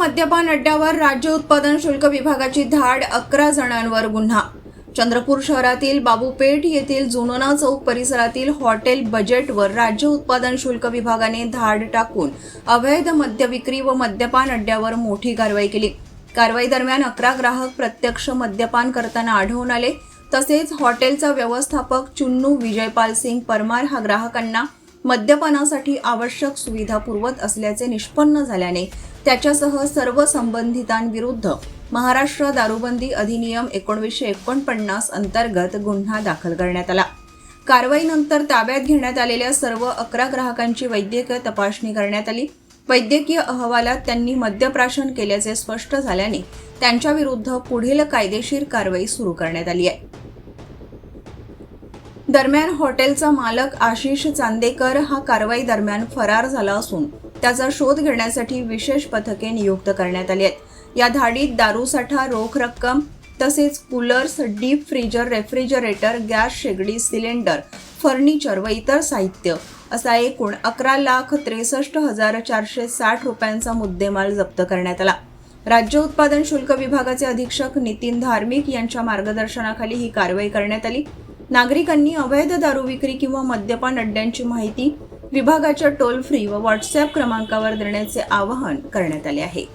मद्यपान अड्ड्यावर राज्य उत्पादन शुल्क विभागाची धाड, 11 जणांवर गुन्हा. चंद्रपूर शहरातील बाबूपेठ येथील जुनोना चौक परिसरातील हॉटेल बजेटवर राज्य उत्पादन शुल्क विभागाने धाड टाकून अवैध मद्य विक्री व मद्यपान अड्ड्यावर मोठी कारवाई केली. कारवाई दरम्यान 11 ग्राहक प्रत्यक्ष मद्यपान करताना आढळून आले. तसेच हॉटेलचा व्यवस्थापक चुन्नू विजयपाल सिंग परमार हा ग्राहकांना मद्यपानासाठी आवश्यक सुविधा पुरवत असल्याचे निष्पन्न झाल्याने त्याच्यासह सर्व संबंधितांविरुद्ध महाराष्ट्र दारूबंदी अधिनियम 1949 अंतर्गत गुन्हा दाखल करण्यात आला. कारवाईनंतर ताब्यात घेण्यात आलेल्या सर्व 11 ग्राहकांची वैद्यकीय तपासणी करण्यात आली. वैद्यकीय अहवालात त्यांनी मद्यप्राशन केल्याचे स्पष्ट झाल्याने त्यांच्याविरुद्ध पुढील कायदेशीर कारवाई सुरू करण्यात आली आहे. दरम्यान हॉटेलचा मालक आशिष चांदेकर हा कारवाई दरम्यान फरार झाला असून त्याचा शोध घेण्यासाठी विशेष पथके नियुक्त करण्यात आली आहेत. या धाडीत दारूसाठा, रोख रक्कम तसेच coolers, deep freezer, refrigerator, gas शेगडी, सिलेंडर, फर्निचर व इतर साहित्य असा एकूण 11,63,460 रुपयांचा मुद्देमाल जप्त करण्यात आला. राज्य उत्पादन शुल्क विभागाचे अधीक्षक नितीन धार्मिक यांच्या मार्गदर्शनाखाली ही कारवाई करण्यात आली. नागरिकांनी अवैध दारू विक्री किंवा मद्यपान अड्ड्यांची माहिती विभागाच्या टोल फ्री व व्हॉट्सअप क्रमांकावर देण्याचे आवाहन करण्यात आले आहे.